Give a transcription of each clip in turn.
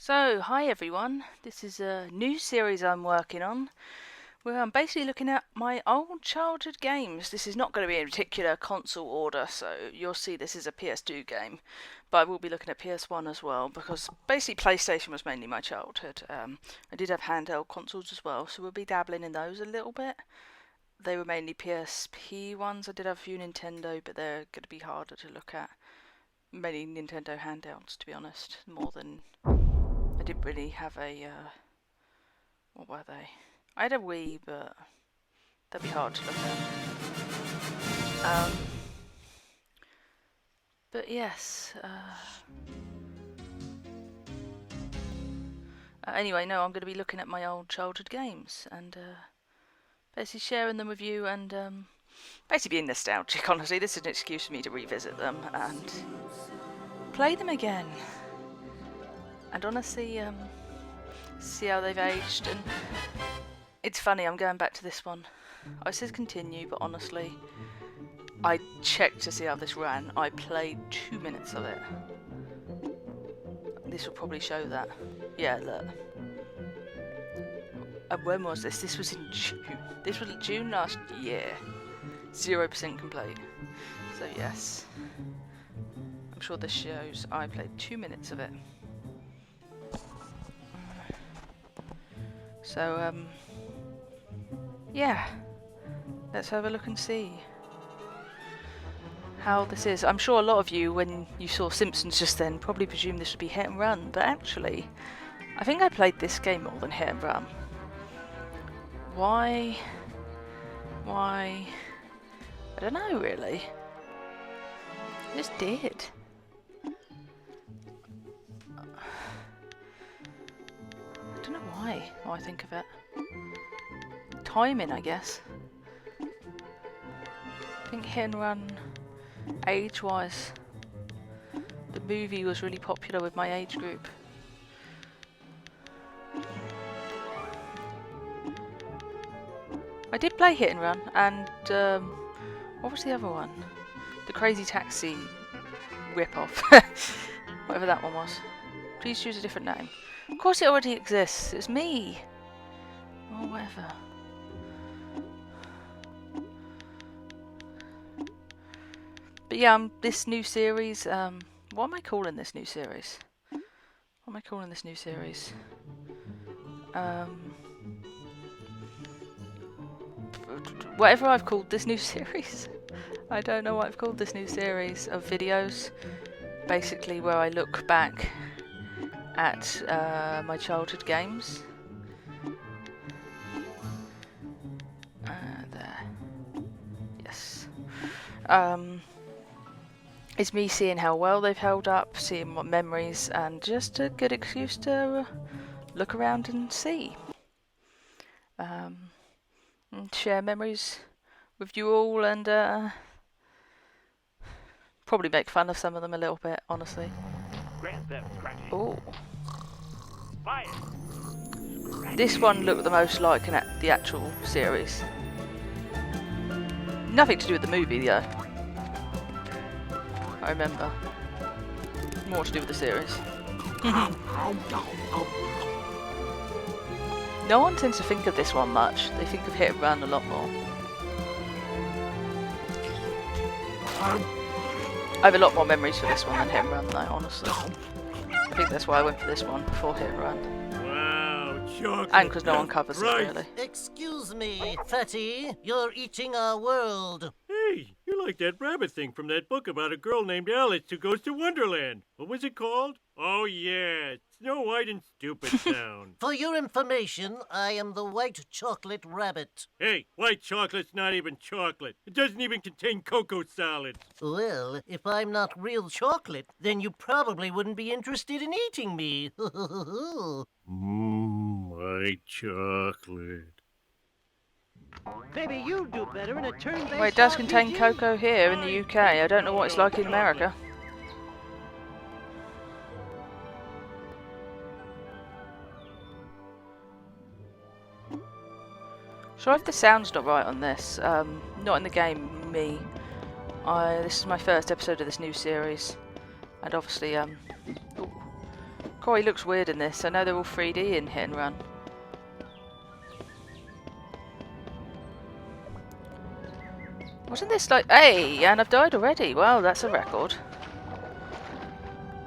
So, hi everyone, this is a new series I'm working on where I'm basically looking at my old childhood games. This is not going to be in particular console order, so you'll see this is a PS2 game, but I will be looking at PS1 as well because basically PlayStation was mainly my childhood. I did have handheld consoles as well, so we'll be dabbling in those a little bit. They were mainly PSP ones. I did have a few Nintendo, but they're going to be harder to look at. Mainly Nintendo handhelds, to be honest, more than... I didn't really have a, what were they? I had a Wii, but that'd be hard to look at. But yes, anyway, no, I'm going to be looking at my old childhood games and basically sharing them with you and basically being nostalgic, honestly. This is an excuse for me to revisit them and play them again. And honestly, see how they've aged. And it's funny, I'm going back to this one. I said continue, but honestly, I checked to see how this ran. I played 2 minutes of it. This will probably show that. Yeah, look. When was this? This was in June. This was June last year. 0% complete. So yes. I'm sure this shows I played 2 minutes of it. So, yeah. Let's have a look and see how this is. I'm sure a lot of you, when you saw Simpsons just then, probably presumed this would be hit and run, but actually, I think I played this game more than hit and run. Why? I don't know, really. I just did. I don't know why I think of it. Timing, I guess. I think hit and run, age-wise, the movie was really popular with my age group. I did play Hit and Run, and what was the other one? The Crazy Taxi rip-off. Whatever that one was. Please choose a different name. Of course it already exists. It's me. Or whatever. But yeah, this new series, what am I calling this new series? Whatever I've called this new series. I don't know what I've called this new series of videos. Basically where I look back at my childhood games. There. Yes. It's me seeing how well they've held up, seeing what memories, and just a good excuse to look around and see. And share memories with you all, and probably make fun of some of them a little bit, honestly. Oh. This one looked the most like the actual series. Nothing to do with the movie, though. I remember. More to do with the series. No one tends to think of this one much. They think of Hit and Run a lot more. I have a lot more memories for this one than Hit and Run, though, honestly. I think that's why I went for this one before Hit and Run. Wow, chocolate. And because no one covers it, really. Excuse me, Fatty. You're eating our world. Hey, you like that rabbit thing from that book about a girl named Alice who goes to Wonderland. What was it called? Oh yeah, Snow White and Stupid Town. For your information, I am the white chocolate rabbit. Hey, white chocolate's not even chocolate. It doesn't even contain cocoa solids. Well, if I'm not real chocolate, then you probably wouldn't be interested in eating me. White chocolate. Maybe you do better in a turn-based Well, it does RPG. contain cocoa here in the UK. I don't know what it's like in America. Sorry if the sound's not right on this. Not in the game, me. This is my first episode of this new series. And obviously, God, he looks weird in this. I know they're all 3D in Hit and Run. Wasn't this like... Hey, and I've died already. Wow, that's a record.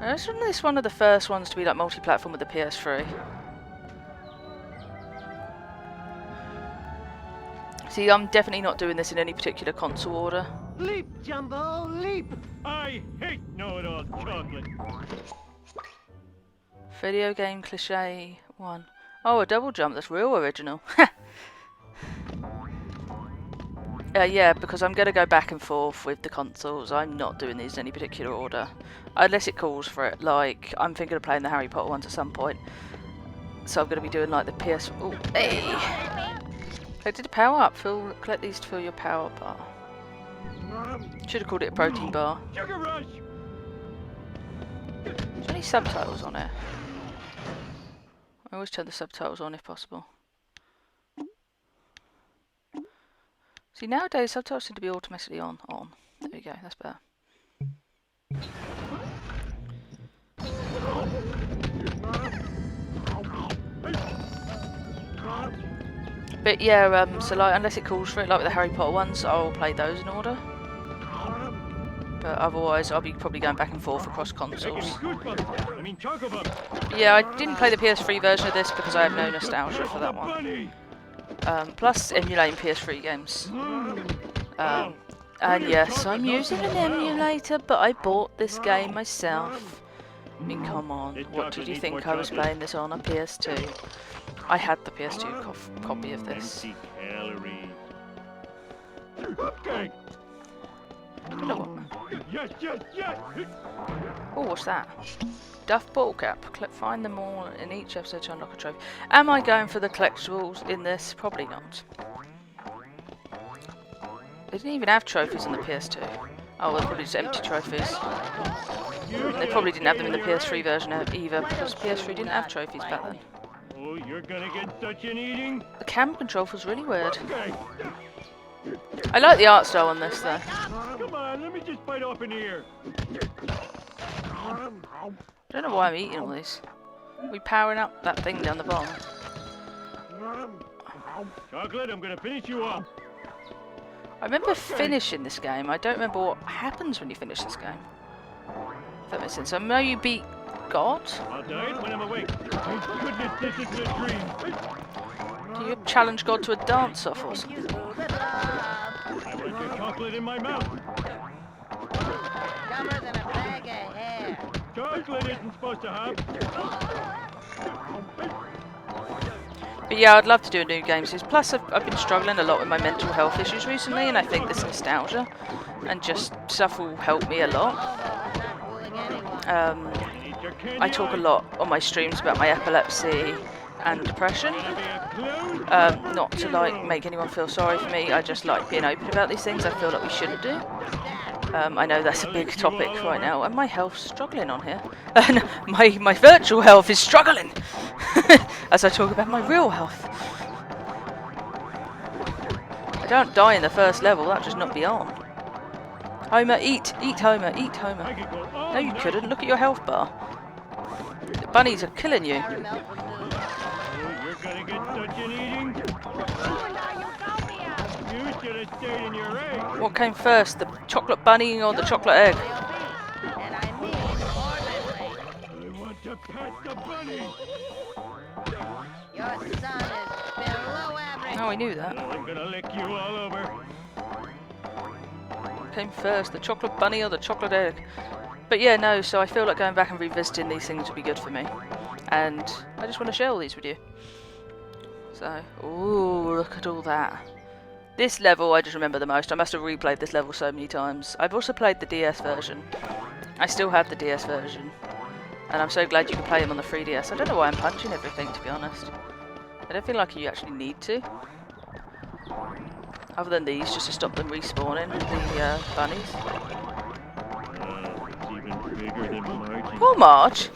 Wasn't this one of the first ones to be like multi-platform with the PS3? See, I'm definitely not doing this in any particular console order. Leap, Jumbo, leap! I hate know-it-all chocolate. Video game cliche 1. Oh, a double jump. That's real original. Yeah, because I'm going to go back and forth with the consoles. I'm not doing these in any particular order. Unless it calls for it. Like, I'm thinking of playing the Harry Potter ones at some point. So I'm going to be doing like the PS... Oh, hey! Collected a power up. Collect these to fill your power bar. Should have called it a protein bar. Sugar rush. Is there any subtitles on it? I always turn the subtitles on if possible. See, nowadays subtitles seem to be automatically on. There we go, that's better. But yeah, so like, unless it calls for it, like with the Harry Potter ones, I'll play those in order. But otherwise, I'll be probably going back and forth across consoles. Yeah, I didn't play the PS3 version of this because I have no nostalgia for that one. Plus emulating PS3 games. And yes, I'm using an emulator, but I bought this game myself. I mean, come on, what did you think I was playing this on? A PS2? I had the PS2 copy of this. Okay. Yes, yes, yes. Oh, what's that? Duff bottle cap. Find them all in each episode to unlock a trophy. Am I going for the collectibles in this? Probably not. They didn't even have trophies on the PS2. Oh, well, probably just empty trophies. And they probably didn't have them in the PS3 version either, because PS3 didn't have trophies back then. Oh, you're gonna get such an eating. The camera control feels really weird. Okay. I like the art style on this, though. Come on, let me just bite off in here. I don't know why I'm eating all these. Are we powering up that thing down the bottom? Chocolate, I'm gonna finish you off. I remember finishing this game. I don't remember what happens when you finish this game. If that makes sense. I know you beat God. I'll die when I'm awake. Thank goodness this isn't a dream. Do you challenge God to a dance-off or something? I want your chocolate in my mouth. Dumber than a bag of hair. Chocolate isn't supposed to have. But yeah, I'd love to do a new game series. Plus, I've been struggling a lot with my mental health issues recently, and I think this nostalgia and just stuff will help me a lot. I talk a lot on my streams about my epilepsy and depression. Not to like make anyone feel sorry for me. I just like being open about these things. I feel like we shouldn't do. I know that's a big topic right now, and my health's struggling on here. my virtual health is struggling as I talk about my real health. I don't die in the first level. That just not be on. Homer, eat, Homer, eat, Homer. No, you couldn't. Look at your health bar. The bunnies are killing you. You're gonna get such an eating. You should have stayed in your egg. What came first, the chocolate bunny or the chocolate egg? And I mean orderly. I want to pet the bunny. Your son is below average. Oh, I knew that. I'm gonna lick you all over. What came first, the chocolate bunny or the chocolate egg? But yeah, no, so I feel like going back and revisiting these things would be good for me. And I just want to share all these with you. So, ooh, look at all that. This level I just remember the most. I must have replayed this level so many times. I've also played the DS version. I still have the DS version. And I'm so glad you can play them on the 3DS. I don't know why I'm punching everything, to be honest. I don't feel like you actually need to. Other than these, just to stop them respawning, the bunnies. It's even bigger than Margie. Poor Marge!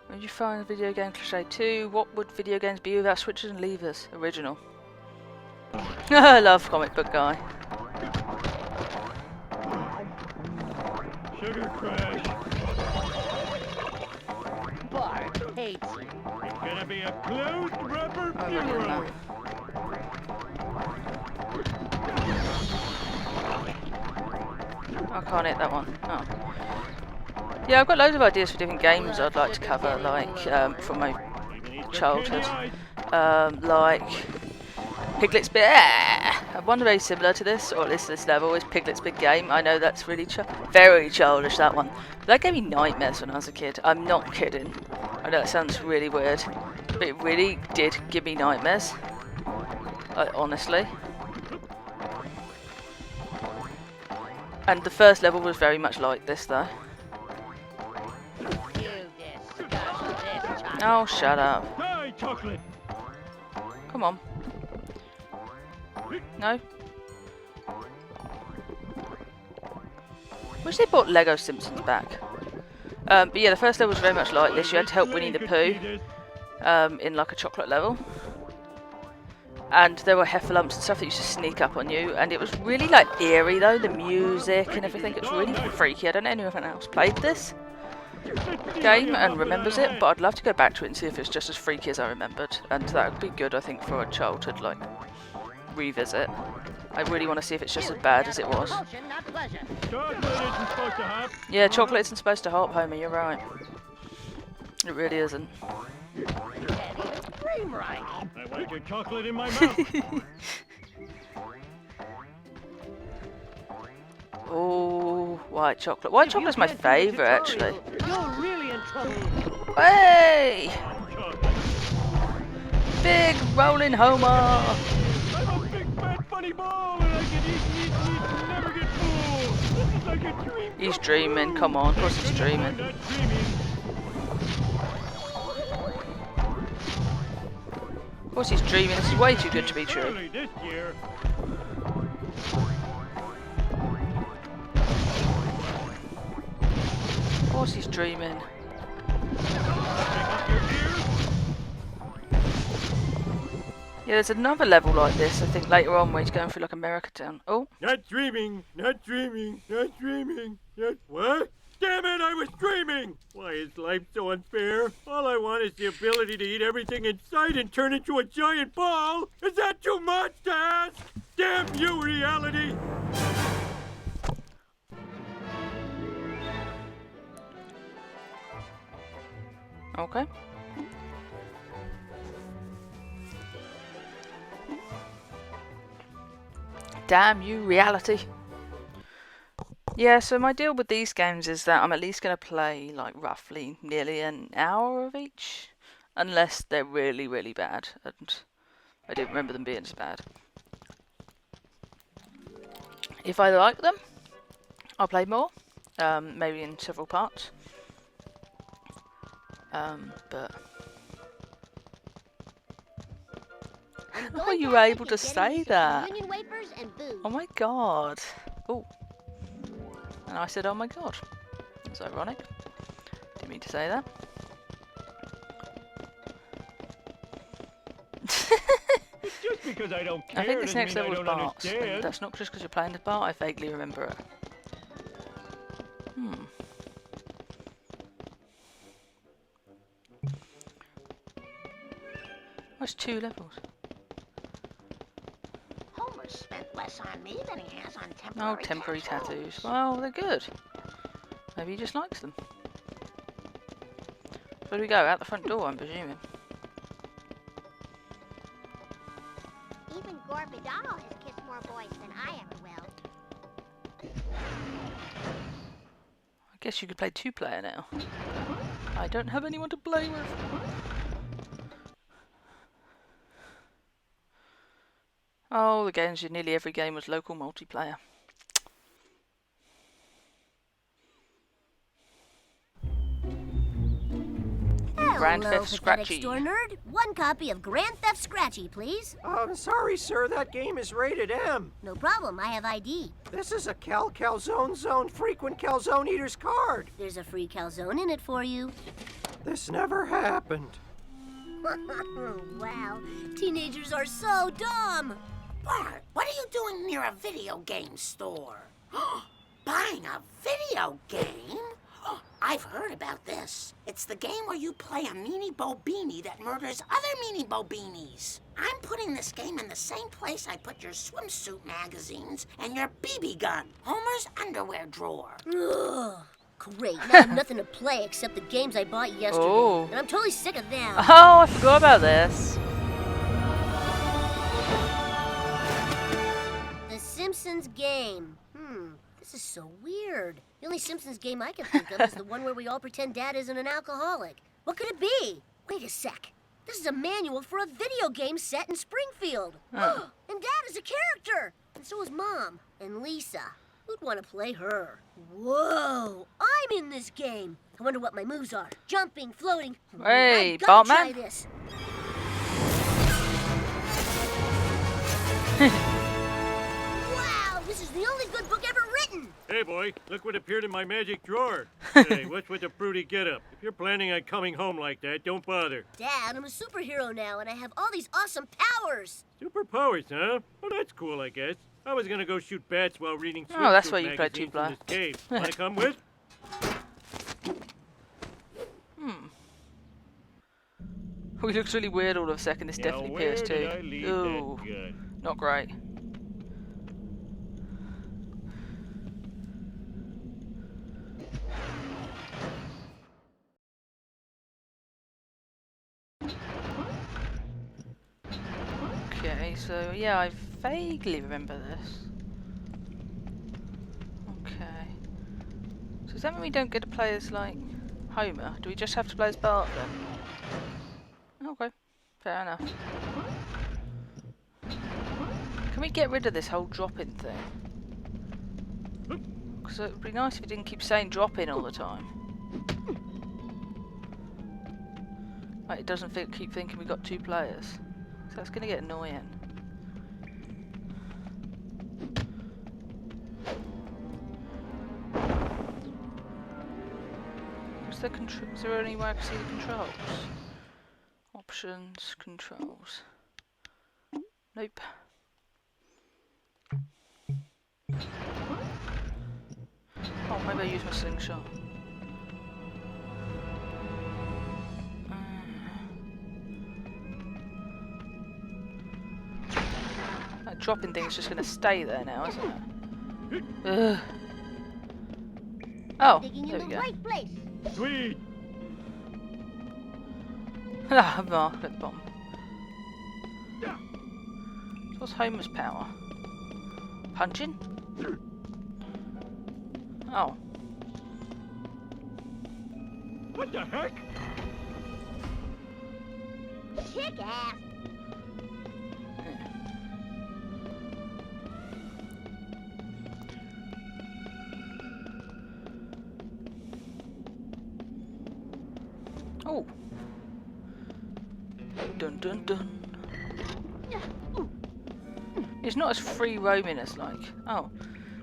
When you find video game cliche 2, what would video games be without switches and levers? Original. I love comic book guy. Sugar crash. hates you. It's gonna be a close rubber Oh, we're doing funeral. that. I can't hit that one. Oh. Yeah, I've got loads of ideas for different games I'd like to cover, like from my childhood, like Piglet's Big. One very similar to this, or at least this level, is Piglet's Big Game. I know that's really very childish, that one. That gave me nightmares when I was a kid. I'm not kidding. I know that sounds really weird, but it really did give me nightmares. Honestly. And the first level was very much like this, though. You disgust this chocolate. Oh, shut up. Die, chocolate. Come on. No? Wish they brought Lego Simpsons back. But yeah, the first level was very much like this. You had to help Winnie the Pooh in like a chocolate level. And there were heffalumps and stuff that used to sneak up on you. And it was really like eerie though, the music and everything. It was really freaky. I don't know anyone else played this game and remembers it, but I'd love to go back to it and see if it's just as freaky as I remembered. And that would be good, I think, for a childhood like revisit. I really want to see if it's just as bad as it was. Compulsion, not pleasure. Chocolate isn't supposed to hop. Yeah, chocolate isn't supposed to hop, Homer, you're right. It really isn't. You can't even scream right. I want your chocolate in my mouth. Oh, white chocolate. White chocolate's my favourite, actually. You're really in trouble. Hey! Chocolate. Big rolling Homer! I'm a big fat funny ball and I can eat and never get full. This is like a dream. He's dreaming, come on, of course he's I'm dreaming. not dreaming. Of course he's dreaming, this is way too good to be true. Early this year. Of course he's dreaming. Pick up your ears. Yeah, there's another level like this, I think, later on where he's going through like America Town. Oh, Not dreaming, not dreaming, not dreaming, not what? Damn it, I was dreaming! Why is life so unfair? All I want is the ability to eat everything in sight and turn into a giant ball! Is that too much to ask? Damn you, reality! okay. Damn you, reality. Yeah, so my deal with these games is that I'm at least going to play like roughly nearly an hour of each, unless they're really, really bad, and I don't remember them being as bad. If I like them, I'll play more, maybe in several parts. But how are you able to say that? Union wafers and booze. Oh my god. Oh. And I said, oh my god. That's ironic. Didn't mean to say that. Just because I don't care I think this doesn't next mean I level is don't Bart's. And understand. that's not just because you're playing the Bart, I vaguely remember it. What's 2 levels? Homer spent less on me than he has on Oh, temporary temporary tattoos. Well, they're good. Maybe he just likes them. Where do we go? Out the front door, I'm presuming. Even Gore Vidal has kissed more boys than I ever will. I guess you could play 2-player now. I don't have anyone to play with. Oh, the games, nearly every game was local multiplayer. Grand Hello, Theft pathetic Scratchy. store nerd. 1 copy of Grand Theft Scratchy, please. Sorry, sir, that game is rated M. No problem, I have ID. This is a Calzone Zone frequent calzone eater's card. There's a free calzone in it for you. This never happened. Wow, teenagers are so dumb. Bart, what are you doing near a video game store? Buying a video game? I've heard about this. It's the game where you play a meanie bobini that murders other meanie bobinis. I'm putting this game in the same place I put your swimsuit magazines and your BB gun, Homer's underwear drawer. Ugh. Great, now I have nothing to play except the games I bought yesterday. Oh. And I'm totally sick of them. Oh, I forgot about this. The Simpsons Game. This is so weird. The only Simpsons game I can think of is the one where we all pretend Dad isn't an alcoholic. What could it be? Wait a sec. This is a manual for a video game set in Springfield. And Dad is a character. And so is Mom and Lisa. Who'd want to play her? Whoa! I'm in this game. I wonder what my moves are. Jumping, floating. Hey, I gotta try Batman. this. Wow! This is the only good book ever written. Hey, boy, look what appeared in my magic drawer. Hey, what's with the fruity getup? If you're planning on coming home like that, don't bother. Dad, I'm a superhero now, and I have all these awesome powers. Superpowers, huh? Well, that's cool, I guess. I was gonna go shoot bats while reading Oh, that's swimsuit why you play magazines two-player. in this cave. Wanna come with? He looks really weird all of a second. It's definitely where did I PS2. leave Ooh, that gun? not great. Okay, so yeah, I vaguely remember this. Okay. So does that mean we don't get to play as, like, Homer? Do we just have to play as Bart then? Okay, fair enough. Can we get rid of this whole drop-in thing? Because it would be nice if it didn't keep saying drop-in all the time. Like, it doesn't keep thinking we've got two players. So that's going to get annoying. Is there any way I can see the controls? Options, controls. Nope. Oh, maybe I use my slingshot. That dropping thing is just going to stay there now, isn't it? Ugh. Oh, Digging there in we the go. right place. Sweet! Ah, mark at bomb. So what's Homer's power? Punching? Oh. What the heck? Kick ass. Oh. Dun dun dun. It's not as free roaming as like. Oh.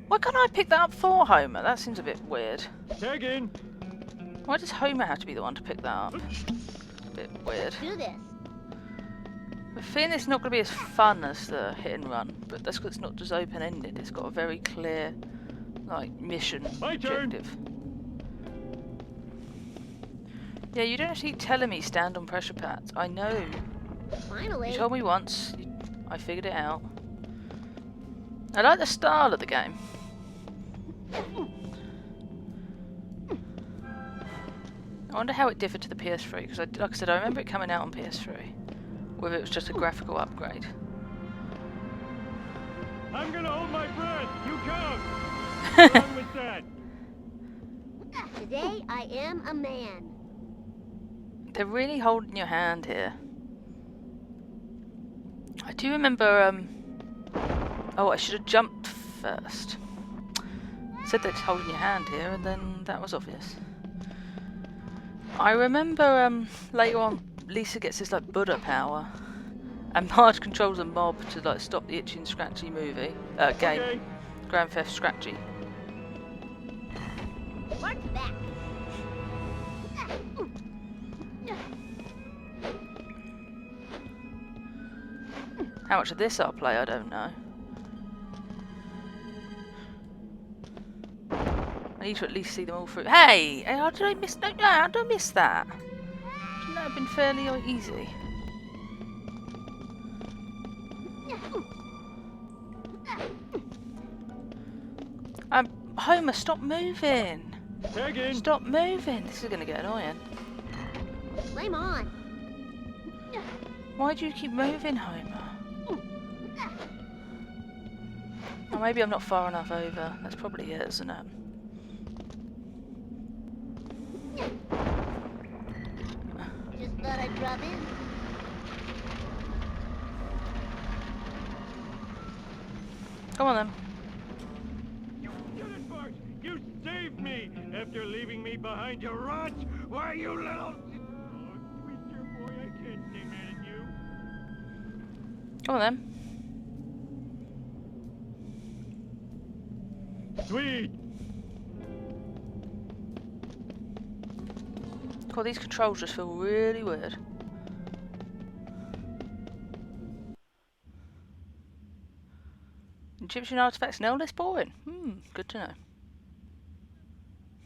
Why can't I pick that up for Homer? That seems a bit weird. Tag in! Why does Homer have to be the one to pick that up? A bit weird. Do this. I feeling it's not going to be as fun as the hit and run, but that's because it's not just open ended. It's got a very clear, like, mission My turn. objective. Yeah, you don't have to keep telling me stand on pressure pads. I know. Finally. You told me once. I figured it out. I like the style of the game. I wonder how it differed to the PS3, because like I said, I remember it coming out on PS3. Whether it was just a graphical upgrade. I'm gonna hold my breath! You count! What's wrong with that? Today I am a man. They're really holding your hand here. I do remember, oh, I should have jumped first. Said they're holding your hand here, and then that was obvious. I remember, later on, Lisa gets this, like, Buddha power. And Marge controls a mob to, like, stop the Itchy and Scratchy game. Okay. Grand Theft Scratchy. March back. How much of this I'll play, I don't know. I need to at least see them all through. Hey! How did I miss? No, how did I miss that? Shouldn't that have been fairly easy? Homer, stop moving! Megan! Stop moving! This is going to get annoying. Flame on. Why do you keep moving, Homer? Oh, maybe I'm not far enough over. That's probably it, isn't it? Just thought I'd drop in. Come on then. You saved me after leaving me behind to rot. Why, you little... Oh, sweet dear boy, I can't stay mad at you. Come on then. Sweet. God, these controls just feel really weird. Egyptian artifacts no less boring. Good to know.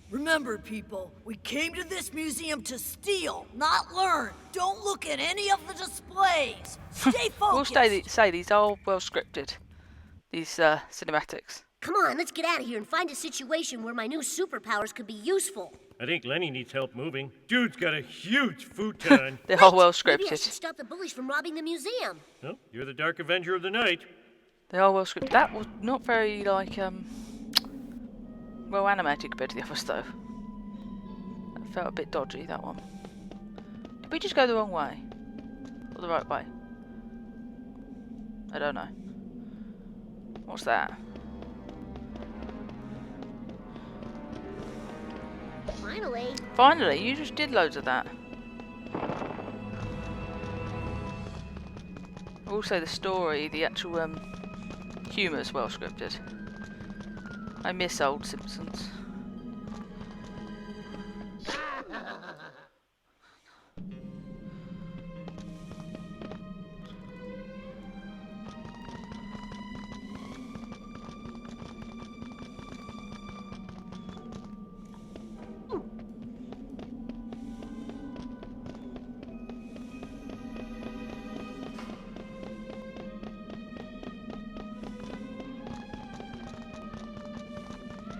Remember, people, we came to this museum to steal, not learn. Don't look at any of the displays. Stay focused. We'll say these are well scripted. These cinematics. Come on, let's get out of here and find a situation where my new superpowers could be useful. I think Lenny needs help moving. Dude's got a huge futon. They're all well Maybe I should scripted. stop the bullies from robbing the museum. Well, you're the Dark Avenger of the Night. They are well scripted. That was not very like well animated compared to the others though. That felt a bit dodgy, that one. Did we just go the wrong way? Or the right way? I don't know. What's that? Finally. Finally, you just did loads of that. Also the story, the actual humour's well scripted. I miss old Simpsons.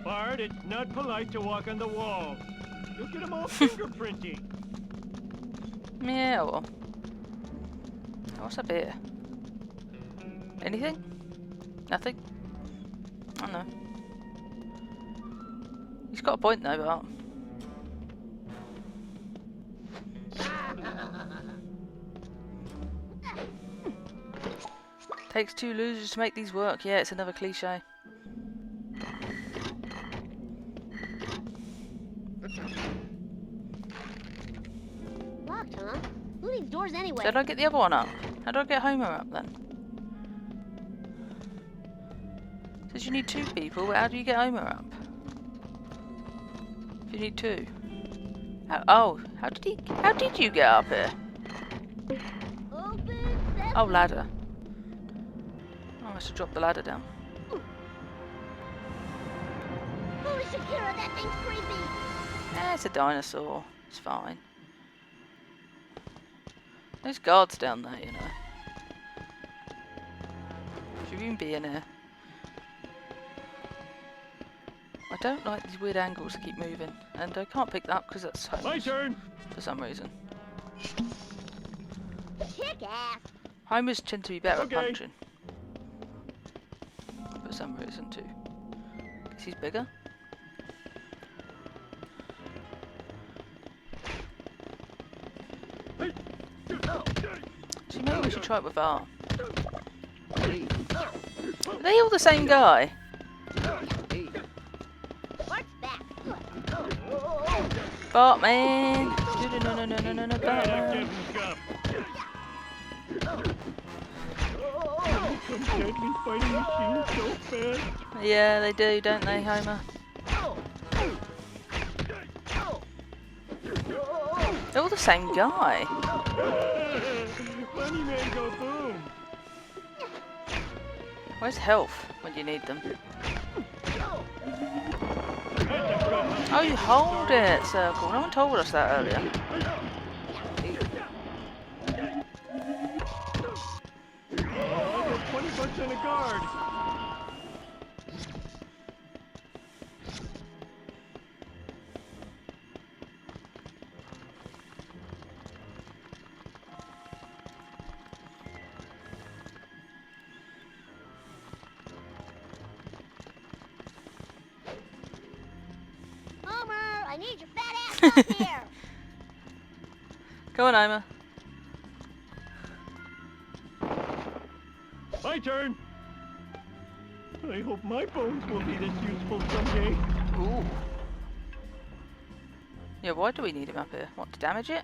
Bart, it's not polite to walk on the walls. You'll get them all fingerprinting. Yeah, well. What's up here? Anything? Nothing? I don't know. He's got a point though, Bart. Takes two losers to make these work. Yeah, it's another cliche. Locked, huh? Who needs doors anyway? So did I get the other one up? How do I get Homer up then? Says you need two people, but how do you get Homer up? If you need two. How did you get up here? Open sesame. Oh, ladder. I must have dropped the ladder down. Holy Shakira, that thing's creepy. Eh, it's a dinosaur. It's fine. There's guards down there, you know. Should we even be in here? I don't like these weird angles that keep moving, and I can't pick that up because that's Homer's My turn. for some reason. Kick ass. Homers tend to be better Okay. at punching. For some reason too. Guess he's bigger. So maybe we should try it with Art. Are they all the same guy? Bart's back. Bartman! No, Right, I'm Bartman. getting scuffed. Some deadly fighting machines so fast. Yeah, they do, don't they, Homer? They're all the same guy. Funny man go boom. Where's health when you need them? That's a Oh, you hold it, Circle. No one told us that earlier. Oh, I got 20 bucks on a guard. Homer, I need your fat ass up here. Go on, Homer. My turn. I hope my bones will be this useful someday. Ooh. Yeah, why do we need him up here? What, to damage it?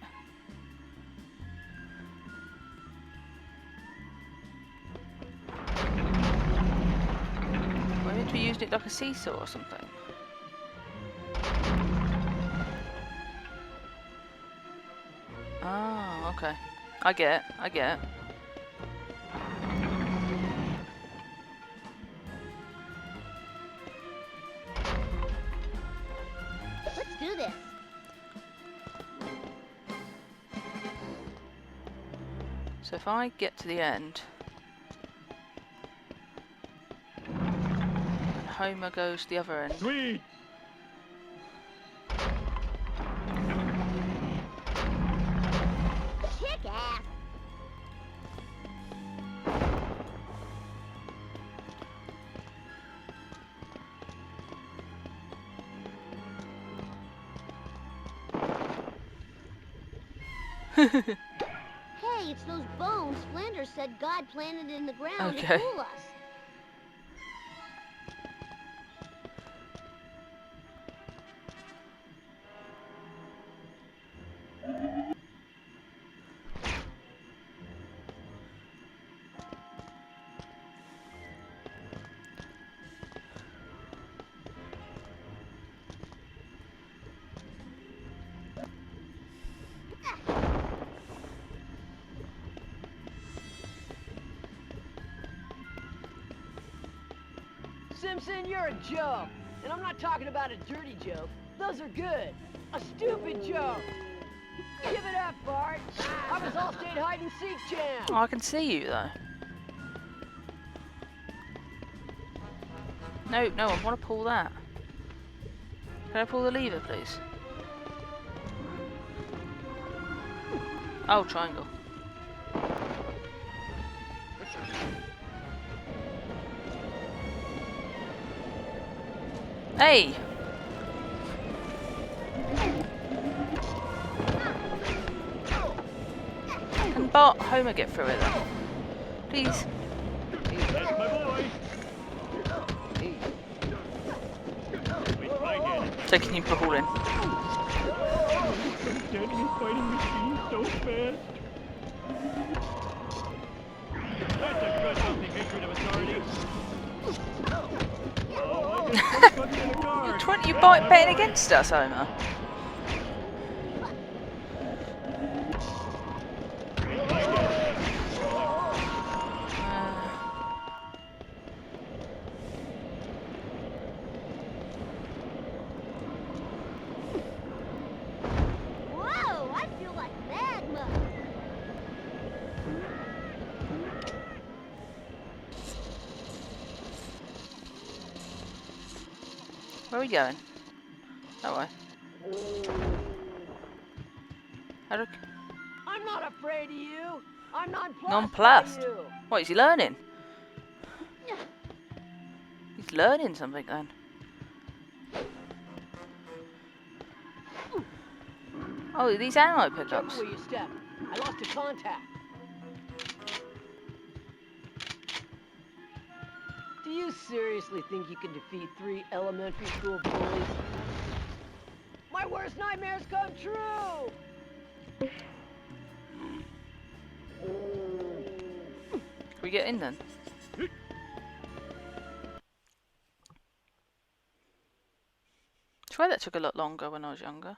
We're meant to be using it like a seesaw or something. Oh, okay. I get it, I get it. Let's do this. So if I get to the end, and Homer goes the other end. Sweet. Kick ass. Hey, it's those bones Flanders said God planted in the ground Okay. to fool us. Simpson, you're a joke. And I'm not talking about a dirty joke. Those are good. A stupid joke. Give it up, Bart. I was all-state hide-and-seek champ. Oh, I can see you though. No, no, I want to pull that. Can I pull the lever, please? Oh, triangle. Hey! Can Bart Homer get through it then? Please. That's my boy. Wait, I get it. So can you pull in? Some deadly fighting machine so fast. That's a good healthy hatred of authority. Oh, I got 20 bucks on a guard. You betting against us, Homer? Whoa, I feel like magma. Where are we going? That way. How do I'm not afraid of you. I'm nonplussed. Nonplussed? by you. What is he learning? He's learning something then. Oh, these ammo Careful pickups. where you step. I lost a contact. Do you seriously think you can defeat 3 elementary school bullies? My worst nightmares come true! Can we get in then? I swear that took a lot longer when I was younger.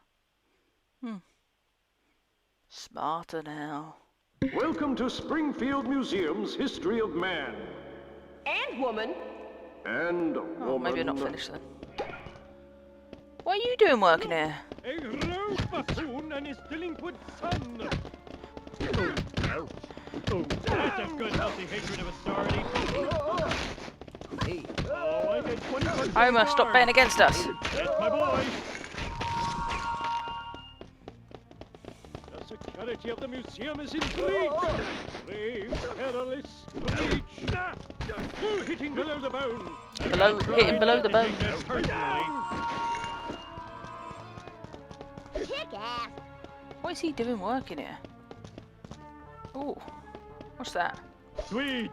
Smarter now. Welcome to Springfield Museum's History of Man. And woman. And Oh, maybe woman. not finished then. What are you doing working here? A rogue buffoon and his delinquent son. Oh, that's a good healthy hatred of authority. Oh, I get 20%. Homer, stop betting against us. That's my boy. The security of the museum is in breach. Brave, perilous, breach. No hitting below the bone. Hitting below the bone. Kick ass. What is he doing working here? Oh, what's that? Sweet.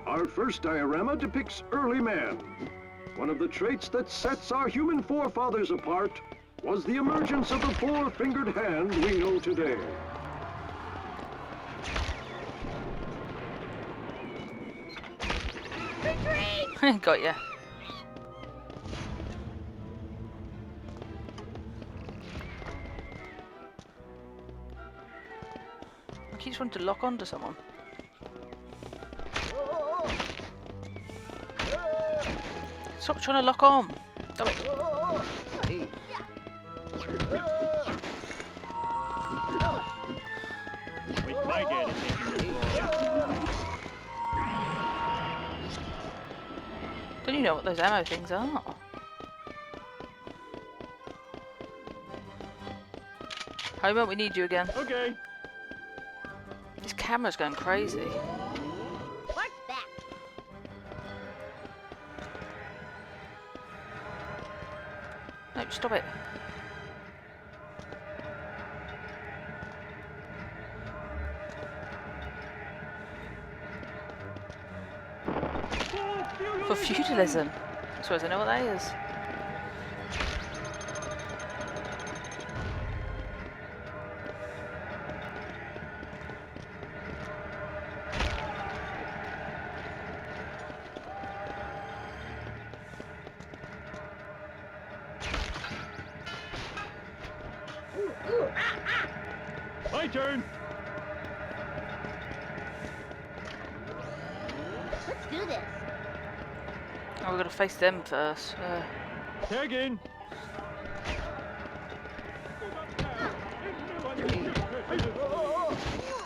Our first diorama depicts early man. One of the traits that sets our human forefathers apart was the emergence of the four-fingered hand we know today. Got ya. I keep wanting to lock onto someone. Stop trying to lock on. Stop it. With my dad taking your Don't you know what those ammo things are? Homer, we need you again. Okay. This camera's going crazy. Bart's back. No, stop it. For feudalism. I suppose I know what that is. My turn. Let's do this. Oh, we've got to face them first. Tag in.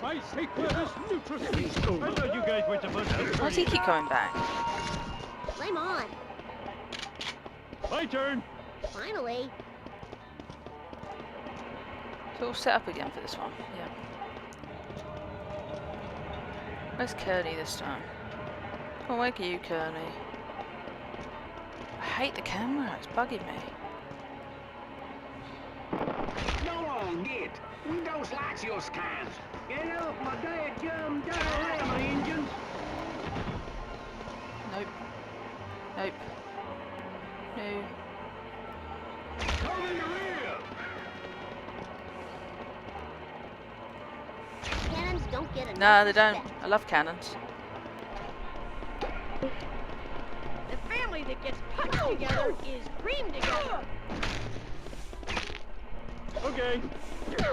My sacred is nutritious. I thought you guys were supposed to. Why does he keep coming back? Flame on. My turn. Finally. So we'll set up again for this one. Yeah. Where's Kearney this time? Come on, where are you, Kearney? I hate the camera. It's bugging me. No wrong, get. Those lights your scans. Get off my dadgum diorama engines. Nope. Nope. No. Come in the rear. Cannons don't get enough No, they don't. respect. I love cannons. The family that gets punched together is creamed together. Okay.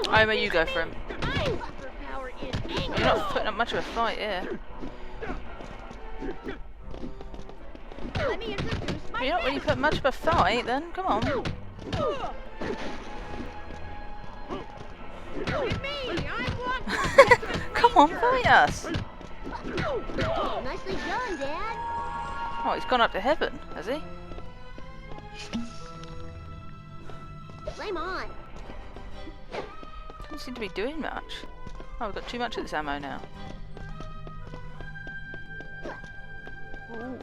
Homer, you go for him. My superpower is anger. You're not putting up much of a fight here. Let me introduce my You're not really putting much of a fight then. Come on. Look at me, I'm one. Come on, fight us. Nicely done, Dad. Oh, he's gone up to heaven, has he? Flame on. Doesn't seem to be doing much. Oh, we've got too much of this ammo now. Ooh.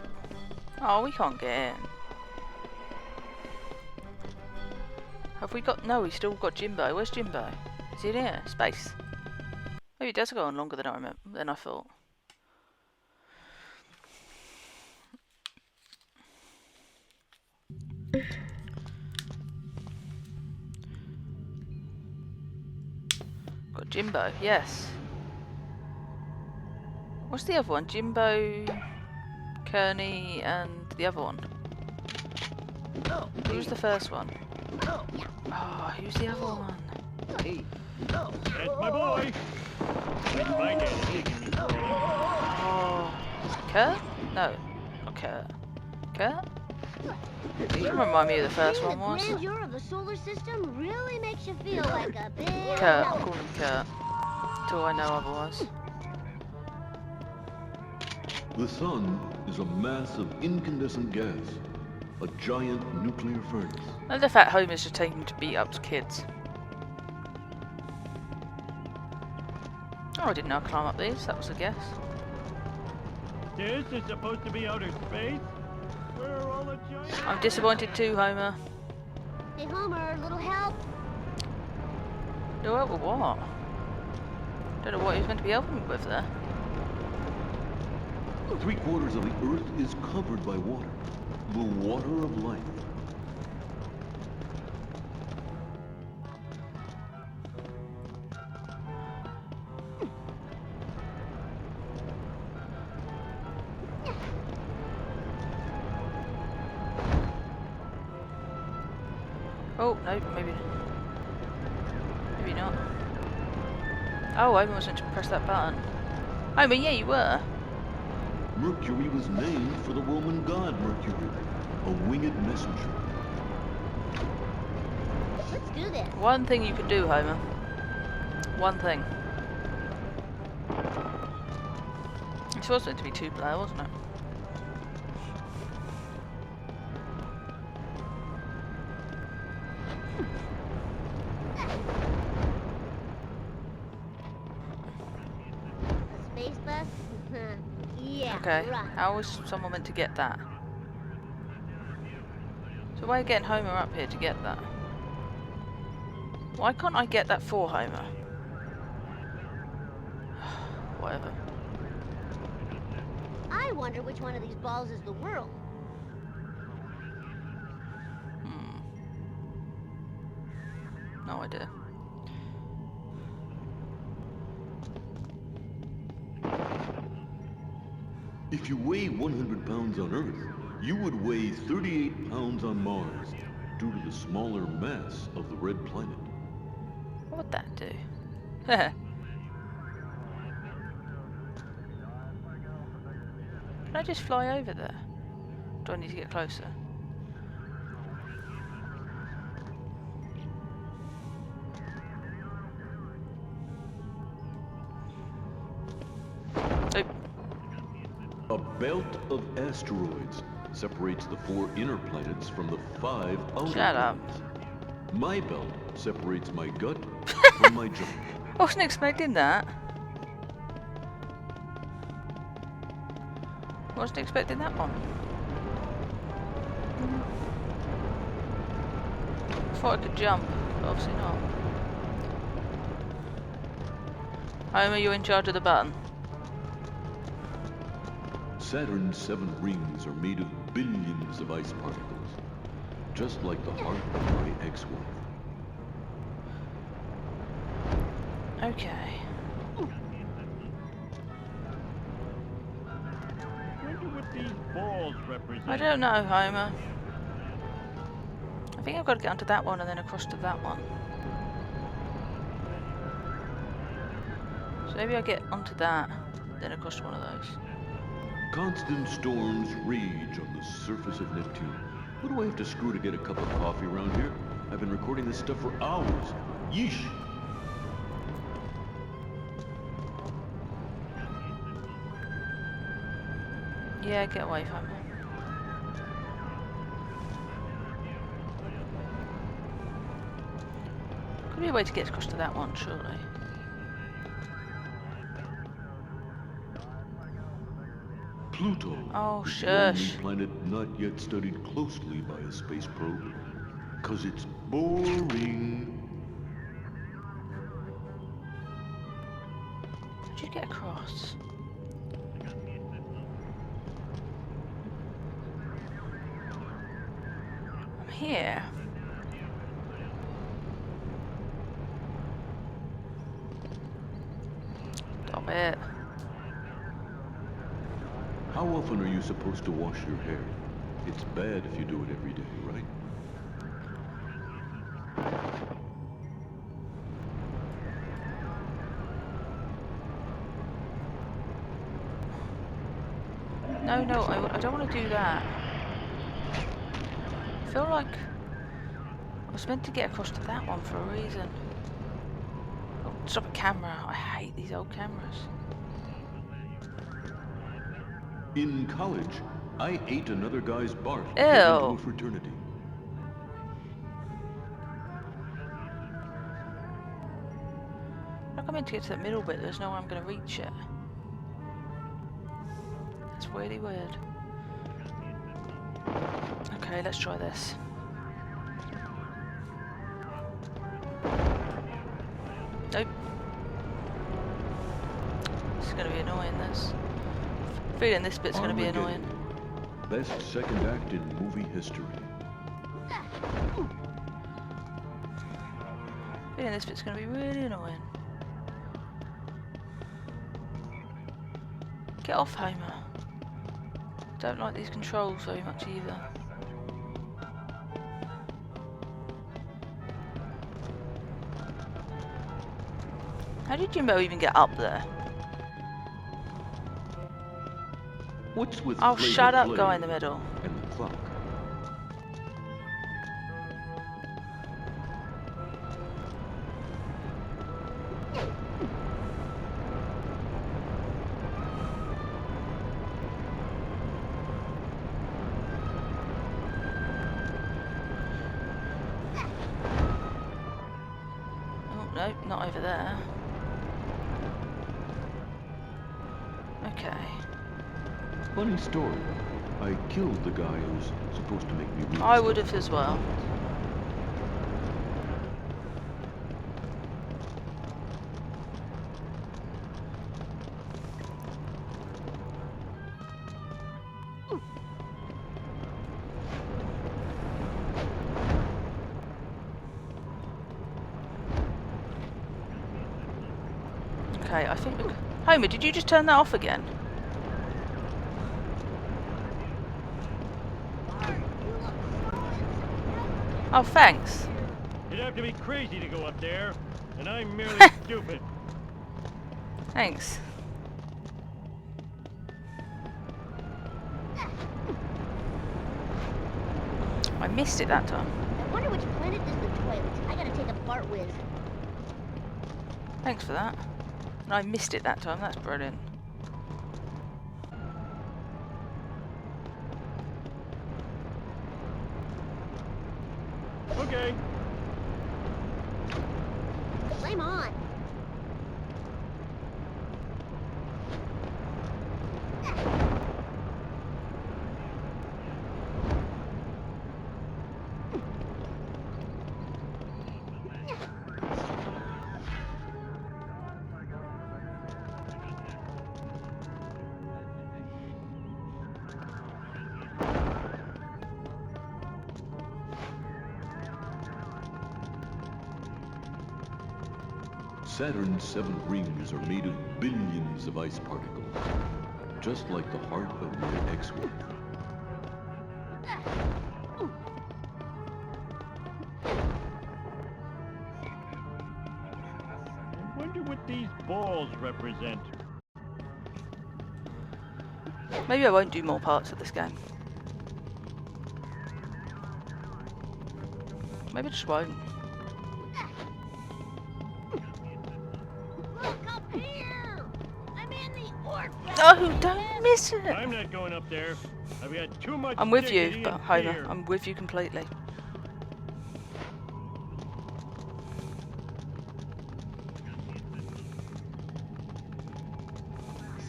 Oh, we can't get in. Have we got... No, we've still got Jimbo. Where's Jimbo? Is he in here? Space. Maybe it does go on longer than I remember, than I thought. Got Jimbo, yes. What's the other one? Jimbo, Kearney, and the other one. Who's the first one? Oh, who's the other one? That's my boy. With my dad taking me. Kurt? No, not Kurt. Kurt? You remind me of the first one, The was it? grandeur of the solar system really makes you feel like a big Kurt, I'll mountain. call him Kurt. Till I know otherwise. The sun is a mass of incandescent gas, a giant nuclear furnace. And the fact Homer's just taking him to beat up kids. Oh, I didn't know I'd climb up these, that was a guess. This is supposed to be outer space? Where are all the giants? I'm disappointed too, Homer. Hey Homer, little help? No help with what? Don't know what he was meant to be helping me with there. 3/4 of the Earth is covered by water, the water of life. Oh, no, maybe not. Oh, I was meant to press that button. Oh, but yeah, you were. Mercury was named for the Roman god Mercury, a winged messenger. Let's do this. One thing you could do, Homer. One thing. This was meant to be 2-player, wasn't it? Space bus? Yeah, Okay, right. how was someone meant to get that? So why are you getting Homer up here to get that? Why can't I get that for Homer? Whatever. I wonder which one of these balls is the world. No idea. If you weigh 100 pounds on Earth, you would weigh 38 pounds on Mars, due to the smaller mass of the red planet. What would that do? Can I just fly over there? Do I need to get closer? Oop. A belt of asteroids separates the 4 inner planets from the 5 outer Shut up. planets. My belt separates my gut from my junk. I wasn't expecting that. Wasn't expecting that one. Thought I could jump, but obviously not. Homer, you're in charge of the button. Saturn's 7 rings are made of billions of ice particles, just like the heart of my ex-wife. Okay. Wonder what these balls represent. I don't know, Homer. I think I've got to get onto that one and then across to that one. So maybe I get onto that, then across to one of those. Constant storms rage on the surface of Neptune. What do I have to screw to get a cup of coffee around here? I've been recording this stuff for hours. Yeesh! Yeah, get away from me. Could be a way to get across to that one, surely. Pluto. Oh, is the only shush. planet not yet studied closely by a space probe. 'Cause it's boring. How'd you get across? I'm here. Stop it. How often are you supposed to wash your hair? It's bad if you do it every day, right? No, I don't want to do that. I feel like I was meant to get across to that one for a reason. Oh, stop a camera. I hate these old cameras. In college, I ate another guy's barf to Ew. get into a fraternity. Look, I'm meant to get to that middle bit. There's no way I'm going to reach it. That's really weird. Okay, let's try this. Nope. This is going to be annoying, this. Feeling this bit's going to be annoying. Best second act in movie history. Feeling this bit's going to be really annoying. Get off, Homer. Don't like these controls very much either. How did Jimbo even get up there? What's with Oh, Flavor shut up, Flav guy in the middle. and the clock? Oh, no, not over there. Okay. Funny story. I killed the guy who's supposed to make me read I stuff. would have as well. Okay, I think... Homer, did you just turn that off again? Oh, thanks. You'd have to be crazy to go up there, and I'm merely stupid. Thanks. I missed it that time. I wonder which planet is the toilet. I gotta take a fart whiz. Thanks for that. And I missed it that time, that's brilliant. Okay. Flame on. Saturn's 7 rings are made of billions of ice particles, just like the heart of your ex-wife. I wonder what these balls represent. Maybe I won't do more parts of this game. Maybe I just won't. Look up here! I'm in the orphan. Oh, don't miss it! I'm not going up there. I've got too much I'm with dignity you, but and Homer, fear. I'm with you completely.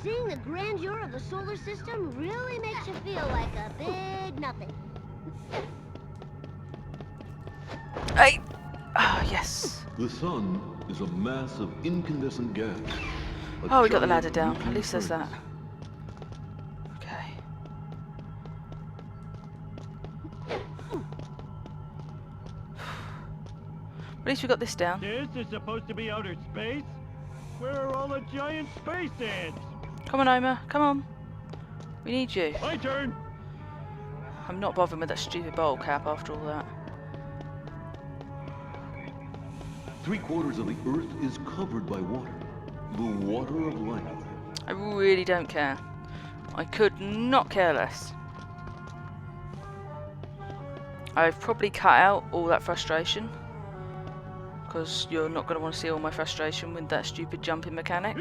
Seeing the grandeur of the solar system really makes you feel like a big nothing. Hey! Ah, yes. The sun is a mass of incandescent gas. Oh, we got the ladder giant down. nuclear At least there's that. furnace. Okay. At least we got this down. This is supposed to be outer space? Where are all the giant space ants? Come on, Homer. Come on. We need you. My turn. I'm not bothering with that stupid bowl cap after all that. 3/4 of the Earth is covered by water. The water of life. I really don't care. I could not care less. I've probably cut out all that frustration, because you're not going to want to see all my frustration with that stupid jumping mechanic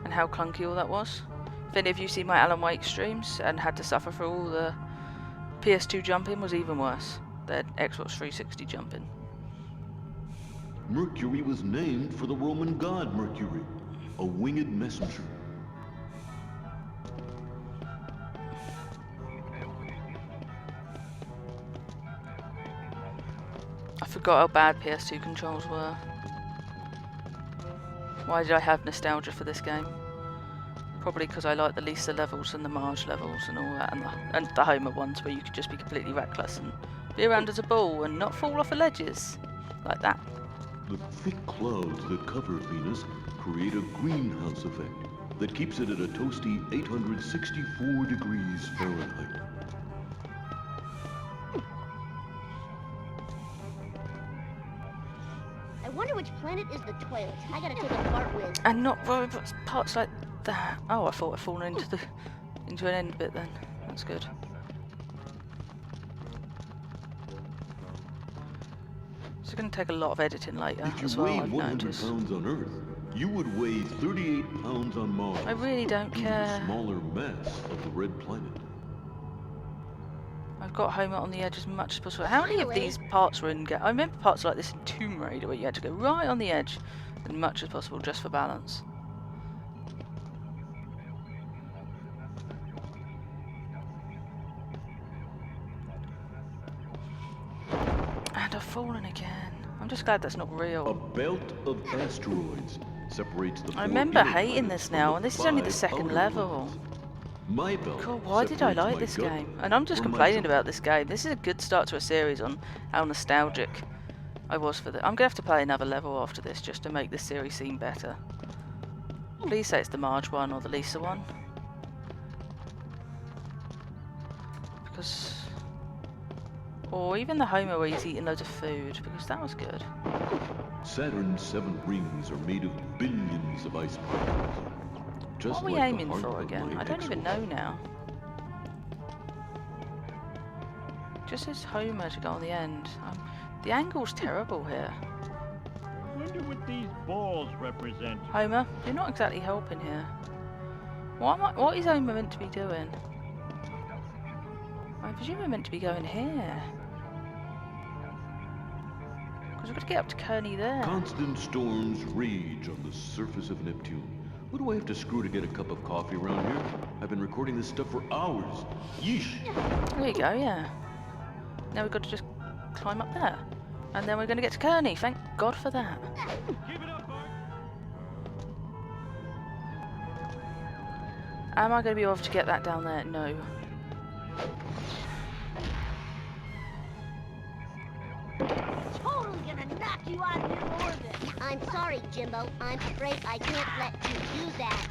and how clunky all that was. If any of you see my Alan Wake streams and had to suffer for all the PS2 jumping, was even worse. The Xbox 360 jumping. Mercury was named for the Roman god Mercury, a winged messenger. I forgot how bad PS2 controls were. Why did I have nostalgia for this game? Probably because I like the Lisa levels and the Marge levels and all that, and the Homer ones where you could just be completely reckless and be around as a ball and not fall off of ledges. Like that. The thick clouds that cover Venus create a greenhouse effect that keeps it at a toasty 864 degrees Fahrenheit. I wonder which planet is the toilet. I gotta take a fart whiz. And not parts like that. Oh, I thought I'd fallen into an end bit then. That's good. It's going to take a lot of editing later If as you well, weighed I've 100 noticed. pounds on Earth, you would weigh 38 pounds on Mars. I really don't due to care. the smaller mass of the red planet. I've got Homer on the edge as much as possible. How many of these parts were in... I remember parts like this in Tomb Raider where you had to go right on the edge as much as possible just for balance. And I've fallen again. I'm just glad that's not A real. belt of asteroids separates the I four remember inner hating planets this from now, the and this is only the 5 second outer level. ones. My belt God, why did I separates like my this gut game? And I'm just from my complaining stomach. about this game. This is a good start to a series on how nostalgic I was for the... I'm going to have to play another level after this just to make this series seem better. Please say it's the Marge one or the Lisa one. Because... Or even the Homer where he's eating loads of food, because that was good. Saturn's 7 rings are made of billions of ice particles. Just What are we like the aiming heart for of again? my I don't even ex-wife. know now. Just says Homer to go on the end. The angle's terrible here. I wonder what these balls represent. Homer, you're not exactly helping here. What is Homer meant to be doing? I presume we're meant to be going here. Because we've got to get up to Kearney there. Constant storms rage on the surface of Neptune. What do I have to screw to get a cup of coffee around here? I've been recording this stuff for hours. Yeesh. There you go, yeah. Now we've got to just climb up there. And then we're going to get to Kearney. Thank God for that. Keep it up, Bart. Am I going to be able to get that down there? No. Totally gonna knock you out of your orbit. I'm sorry, Jimbo. I'm afraid I can't let you do that.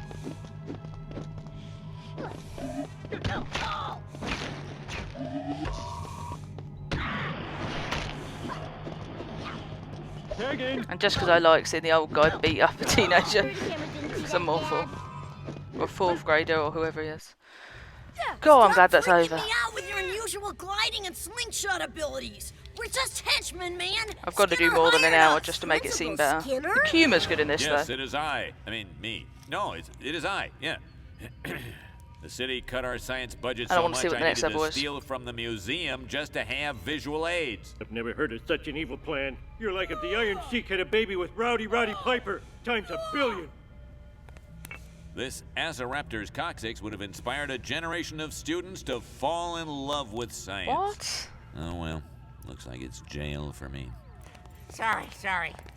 Tagging. And just because I like seeing the old guy beat up a teenager, because I'm awful. Or 4th grader or whoever he is. God, I'm glad that's Stop freaking over. me out with your unusual gliding and slingshot abilities. We're just henchmen, man. I've got to do Skinner more than an hired hour us. just to make it seem Principal better. Skinner? The humour's good in this Yes, though. it is I. I mean, me. No, it is I. Yeah. The city cut our science budget I don't so want to much see what the I next needed level to is. steal from the museum just to have visual aids. I've never heard of such an evil plan. You're like if the Iron Sheik had a baby with Rowdy Piper times 1,000,000,000. This Azoraptor's coccyx would have inspired a generation of students to fall in love with science. What? Oh well, looks like it's jail for me. Sorry.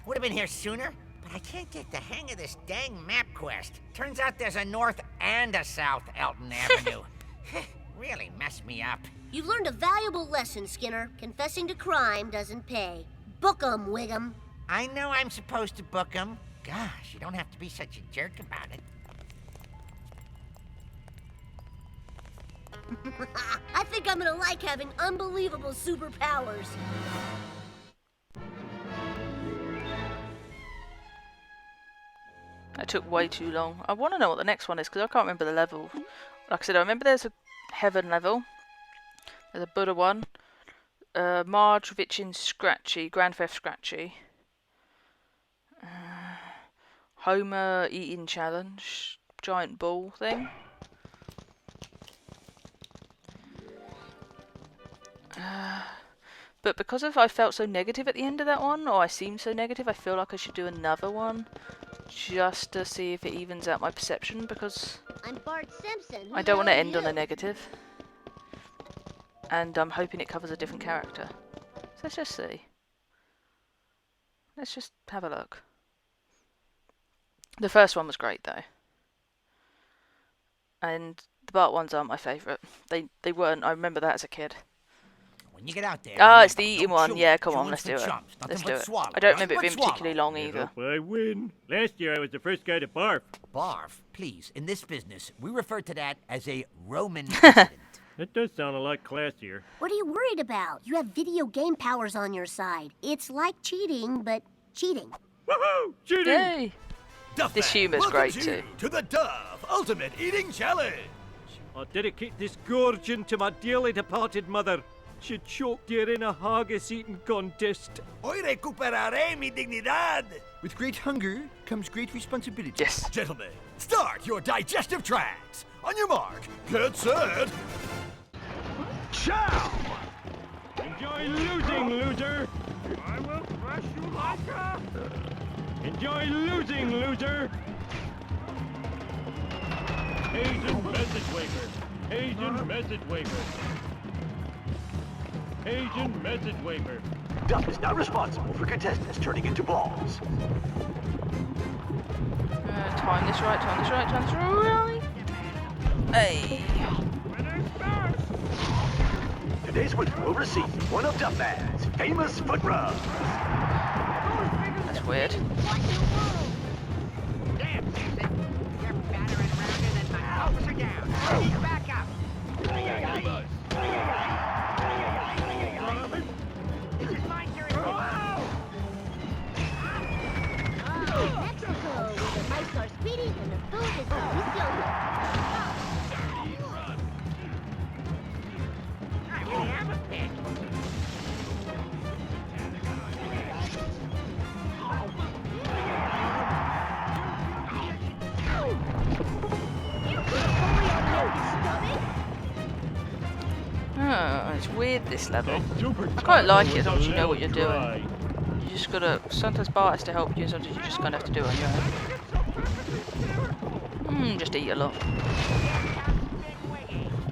Would have been here sooner, but I can't get the hang of this dang map quest. Turns out there's a north and a south Elton Avenue. Really messed me up. You've learned a valuable lesson, Skinner. Confessing to crime doesn't pay. Book 'em, Wiggum. I know I'm supposed to book 'em. Gosh, you don't have to be such a jerk about it. I think I'm gonna like having unbelievable superpowers. That took way too long. I want to know what the next one is because I can't remember the level Like I said, I remember there's a heaven level. There's a Buddha one. Marge, Vichin, Scratchy, Grand Theft Scratchy. Homer eating challenge. Giant ball thing. But because I felt so negative at the end of that one, or I seemed so negative, I feel like I should do another one. Just to see if it evens out my perception, because I'm Bart Simpson. I don't want to end on a negative. And I'm hoping it covers a different character. So let's just see. Let's just have a look. The first one was great though. And the Bart ones aren't my favourite. They weren't. I remember that as a kid. When you get out there... Ah, it's the eating one. chew. Yeah, come on, Chewing's let's for do it. chumps, nothing Let's but do it. swallow. I don't remember it Nothing being but swallow. particularly long I either. hope I win. Last year I was the first guy to barf. Barf? Please, in this business, we refer to that as a Roman incident. That does sound a lot classier. What are you worried about? You have video game powers on your side. It's like cheating, but cheating. Woohoo! Cheating! Yay! This humour's great too. To the Dove Ultimate Eating Challenge. I dedicate this gorging to my dearly departed mother. She choked here in a haggis eating contest. Hoy recuperaré mi dignidad. With great hunger comes great responsibility. Yes. Gentlemen, start your digestive tracts. On your mark, get set. Chow! Enjoy losing, loser! I will crush you like a... Enjoy losing, loser! Agent message waiver. Agent message waiver. Agent message waiver. Duff is not responsible for contestants turning into balls. Time this right, time this right, time this right. Hey. Today's winner will receive one of Duffman's famous foot rubs. That's weird. Damn, Simpson. You're fatter and rounder than my officer down. Back up. This is my territory. Mexico, where the mice are speedy and the food is delicioso. I really am a bitch. Oh, it's weird this level. I quite like it as long as you know what you're doing. You just gotta, sometimes Bart has to help you, sometimes you just kind of have to do it on your own. Just eat a lot.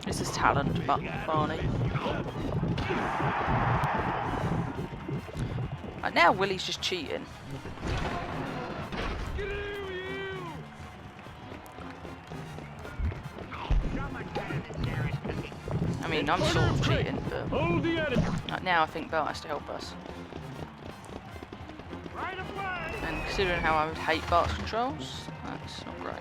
This is talent, Barney. And now Willie's just cheating. I mean, I'm sort of cheating, but like now I think Bart has to help us. And considering how I would hate Bart's controls, that's not great.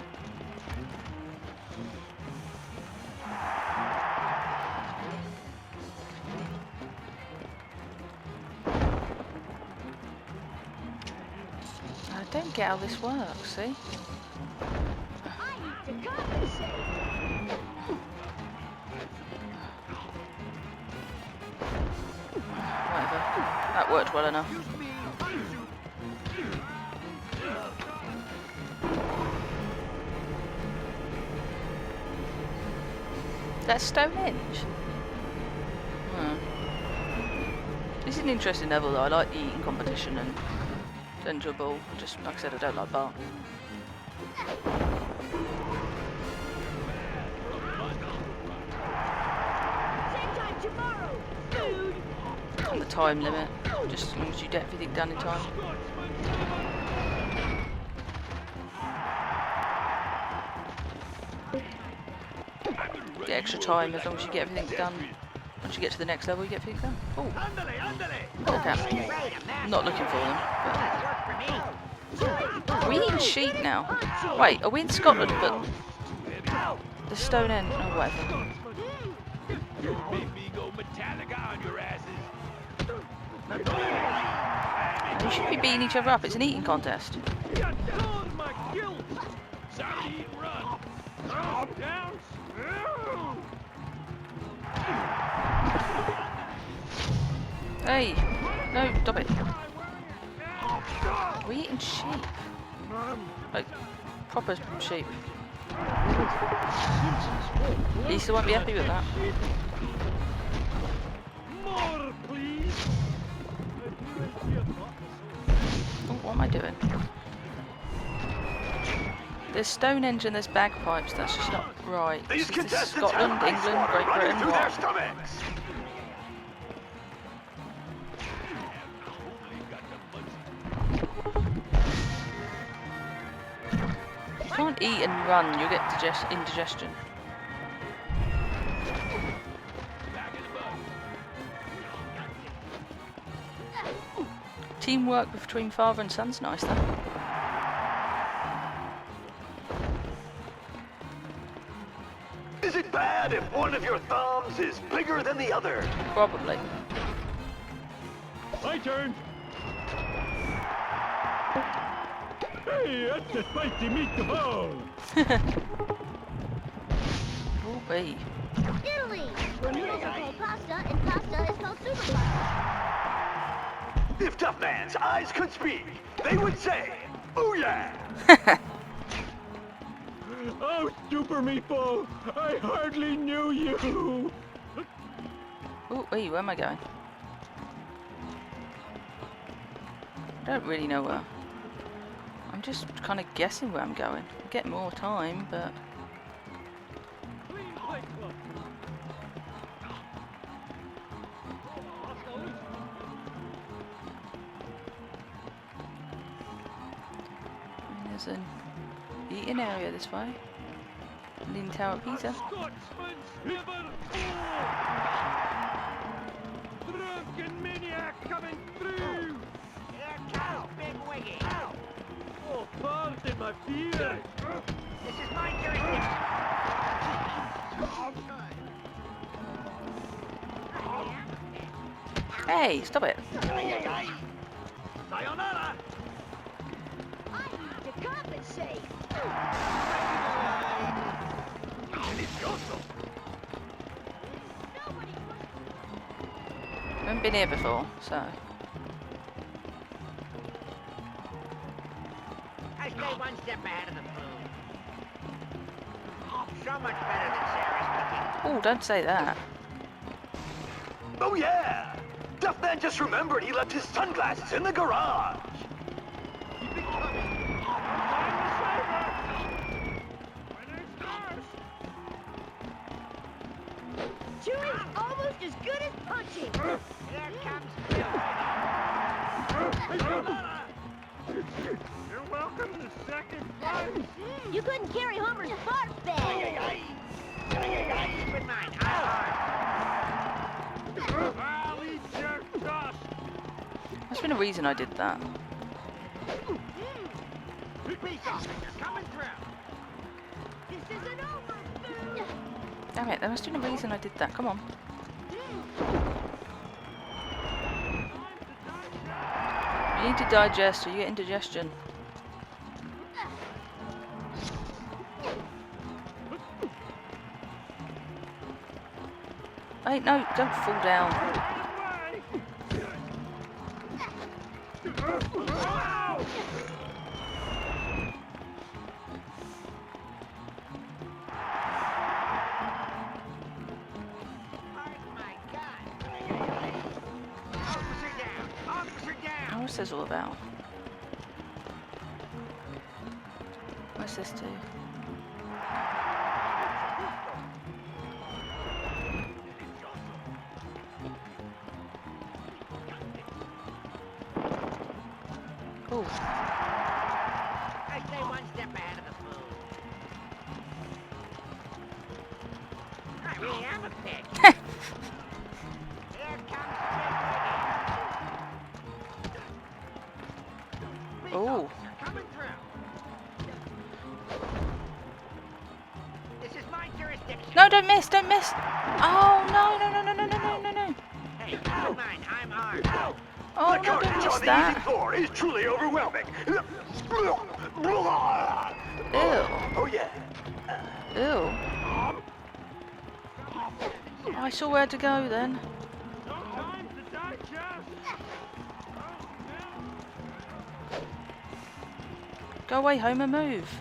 I don't get how this works, see? Whatever. That worked well enough. That's Stonehenge. This is an interesting level though. I like the eating competition and it's enjoyable. Just like I said, I don't like Bart. And the time limit, just as long as you get everything done in time. Get extra time as long as you get everything done. Once you get to the next level, you get everything done. Oh, okay. I'm not looking for them. But... Are we eating sheep now? Wait, are we in Scotland? But the Stonehenge, no whatever. You shouldn't be beating each other up. It's an eating contest. Hey! No, stop it. We're eating sheep. Like, proper sheep. Lisa won't be happy with that. More, please. Oh, what am I doing? There's Stonehenge and there's bagpipes, that's just not right. These Is this contestants Scotland, have England, ice water Great running Britain, through their what? stomachs. You can't eat and run, you'll get indigestion. Teamwork between father and son's nice though. Is it bad if one of your thumbs is bigger than the other? Probably. My turn. Hey, that's a spicy meatball. Oh, wait. Italy, where noodles are called pasta and pasta is called super pasta. If Tough Man's eyes could speak, they would say, "Booyah!" Oh, Super Meatball, I hardly knew you. Oh, wait, where am I going? I don't really know where. I'm just kind of guessing where I'm going. I get more time, but... There's an eating area this way. Leaning Tower Pizza. Drunken maniac coming through. Here comes Big Wiggy. Oh, pardon my fear. This is my jurisdiction. Hey, stop it. Sayonara. I need to compensate. I haven't been here before, so... I stay one step ahead of the food. So much better than Sarah's cooking. Oh, don't say that. Oh yeah! Tough Man just remembered he left his sunglasses in the garage. Keep it coming. Find the saver. Winner's first. Chewing's almost as good as punching. Here comes Big You're welcome to second place. You couldn't carry Homer's fart bag. Keep in mind, I'm hard. I'll eat your dust. There's been a reason I did that. Peacock, you're coming through. This isn't over, food. Damn it, there must have been a reason I did that. Come on. You need to digest or you get indigestion. Hey, no, don't fall down. What's this all about? What's this do? Cool. I stay one step ahead of the food. I really am a pig. Here comes Big Wiggy. Oh. You're coming through. This is my jurisdiction. No, don't miss, don't miss. Oh, no, no, no, no, no, no, no, no, no. Hey, don't mind, I'm armed. Oh, The no, don't carnage miss on the that. eating floor is truly overwhelming. Ew. Oh yeah. Ew. I saw where to go then. Go away, Homer, move.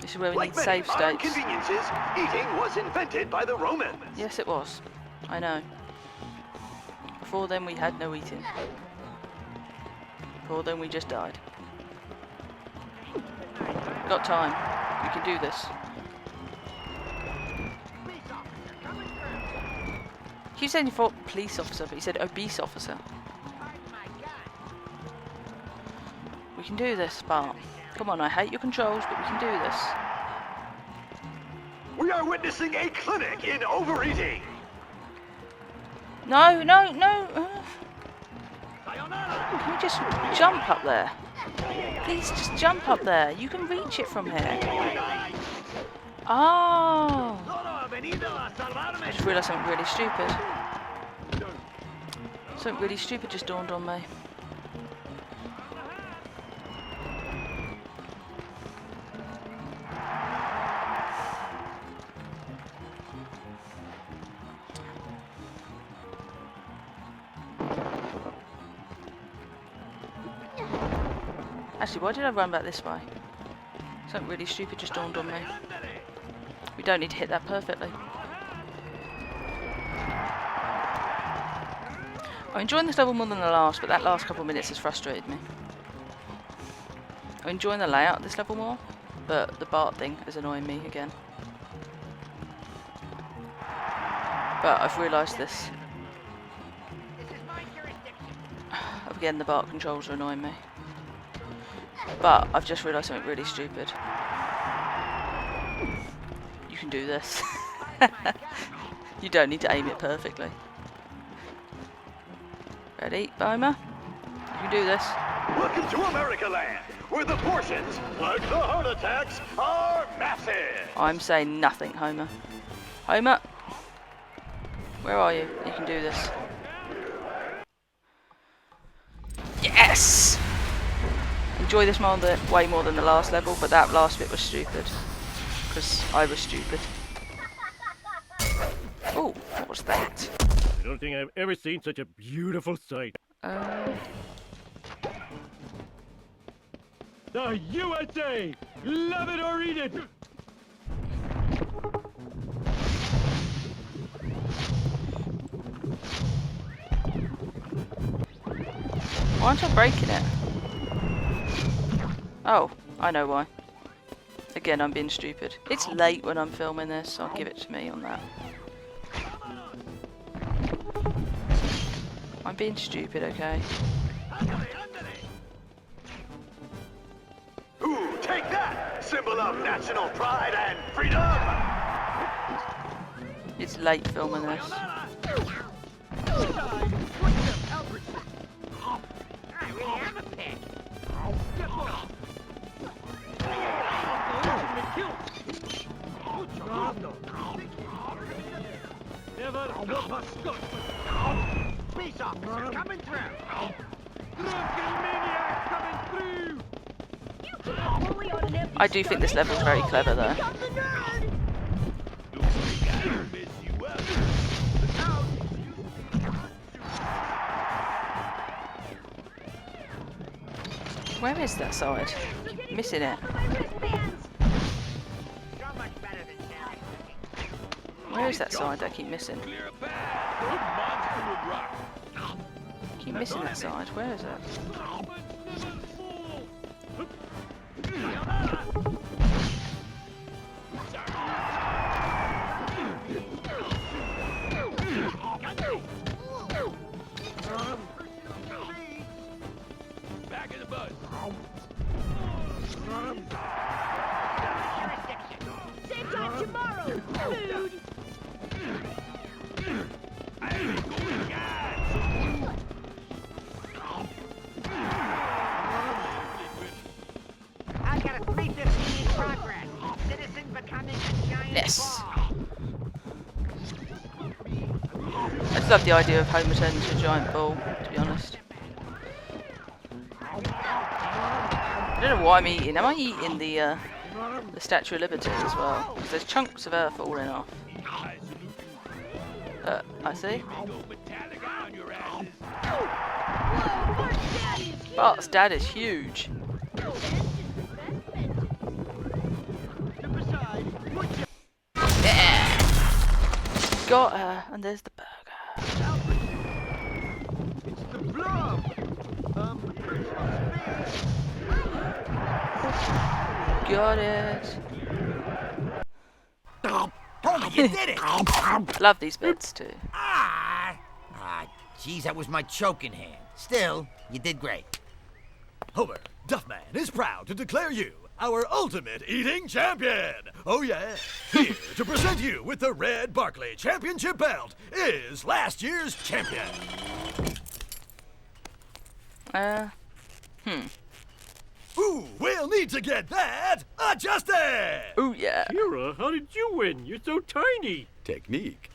This is where we Like need save many modern states. conveniences, eating was invented by the Romans. Yes, it was. I know. Before then, we had no eating. Before then, we just died. Got time. We can do this. He said he thought police officer, but he said obese officer. We can do this, Bart. Come on, I hate your controls, but we can do this. We are witnessing a clinic in overeating. No, no, no. Can we just jump up there? Please just jump up there. You can reach it from here. Oh. I just realised something really stupid. Something really stupid just dawned on me. Actually, why did I run back this way? Something really stupid just dawned on me. We don't need to hit that perfectly. I'm enjoying this level more than the last, but that last couple of minutes has frustrated me. I'm enjoying the layout of this level more, but the Bart thing is annoying me again. But I've realised this. Again, the Bart controls are annoying me. But I've just realised something really stupid. You can do this. You don't need to aim it perfectly. Ready, Homer? You can do this. Welcome to America Land, where the portions, like the heart attacks, are massive. I'm saying nothing, Homer. Homer! Where are you? You can do this. Yes! Enjoy this way more than the last level, but that last bit was stupid. Because I was stupid. Oh, what was that? I don't think I've ever seen such a beautiful sight. The USA! Love it or eat it! Why aren't I breaking it? Oh, I know why. Again, I'm being stupid. It's late when I'm filming this, so I'll give it to me on that. I'm being stupid, okay? Ooh, take that! Symbol of national pride and freedom! It's late filming this. I really am a pig. Never stop us, Scott! Peace officer coming through. Drunken maniac coming through! I do think this level's very clever, though. Where is that side? I keep missing it. Where is that side that I keep missing? Keep missing that side. Where is it? Back in the bus. Same time tomorrow, dude. I got a 315 in progress. Citizen becoming a giant Yes. ball. I just love the idea of Homer turning into a giant ball, to be honest. I don't know what I'm eating. Am I eating the Statue of Liberty as well? Because there's chunks of her falling off. I see. Bart's dad is huge. Yeah. Got her, and there's the burger. It's the blob. Got it. Homer, you did it! Love these bits too. Geez, that was my choking hand. Still, you did great. Homer, Duffman is proud to declare you our ultimate eating champion. Oh yeah. Here to present you with the Red Barkley Championship belt is last year's champion. Ooh, we'll need to get that adjusted. Ooh, yeah. Kira, how did you win? You're so tiny. Technique.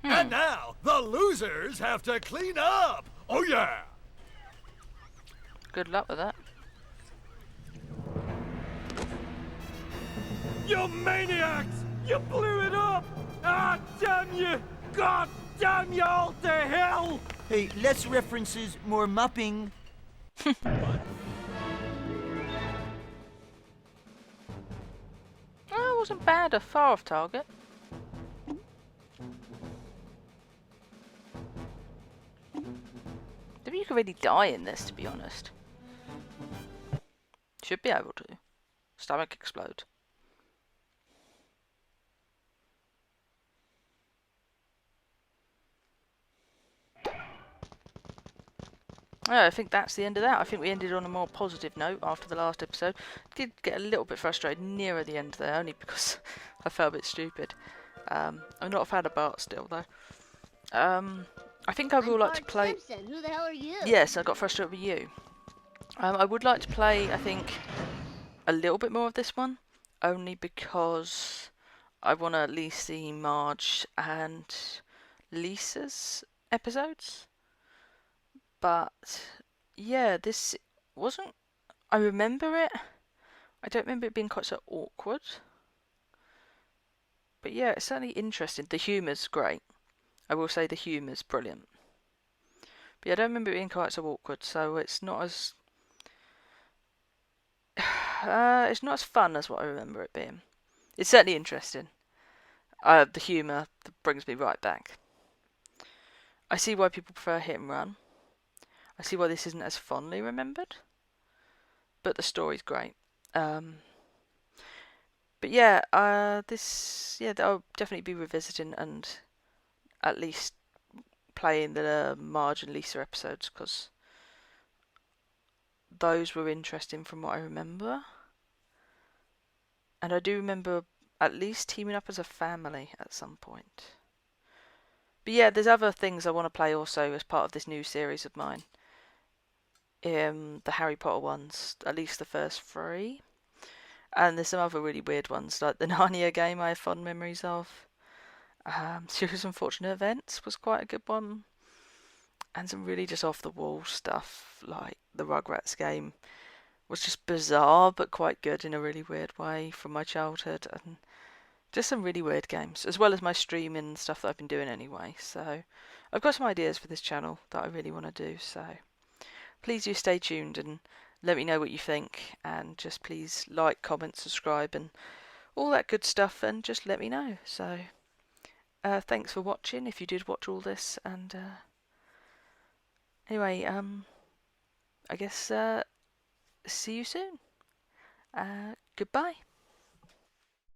And now, the losers have to clean up. Oh yeah. Good luck with that. You maniacs! You blew it up! Ah, damn you! God damn you all to hell! Hey, less references, more mopping. Oh, it wasn't bad. A far off target. I think you could really die in this, to be honest. Should be able to. Stomach explode. Yeah, I think that's the end of that. I think we ended on a more positive note after the last episode. Did get a little bit frustrated nearer the end there, only because I felt a bit stupid. I'm not a fan of Bart still, though. I think I would like to play... Simpson. Who the hell are you? Yes, I got frustrated with you. I would like to play, I think, a little bit more of this one, only because I want to at least see Marge and Lisa's episodes. But yeah, this wasn't... I remember it. I don't remember it being quite so awkward. But yeah, it's certainly interesting. The humour's great. I will say the humour's brilliant. But yeah, I don't remember it being quite so awkward, so it's not as... it's not as fun as what I remember it being. It's certainly interesting. The humour brings me right back. I see why people prefer Hit and Run. I see why this isn't as fondly remembered. But the story's great. But yeah, I'll definitely be revisiting and at least playing the Marge and Lisa episodes, because those were interesting from what I remember. And I do remember at least teaming up as a family at some point. But yeah, there's other things I want to play also as part of this new series of mine. The Harry Potter ones, at least the first 3. And there's some other really weird ones, like the Narnia game I have fond memories of. Serious Unfortunate Events was quite a good one. And some really just off-the-wall stuff, like the Rugrats game was just bizarre, but quite good in a really weird way from my childhood. And just some really weird games, as well as my streaming stuff that I've been doing anyway. So I've got some ideas for this channel that I really want to do, so please do stay tuned and let me know what you think, and just please like, comment, subscribe and all that good stuff, and just let me know. So thanks for watching if you did watch all this, and anyway, I guess see you soon. Goodbye.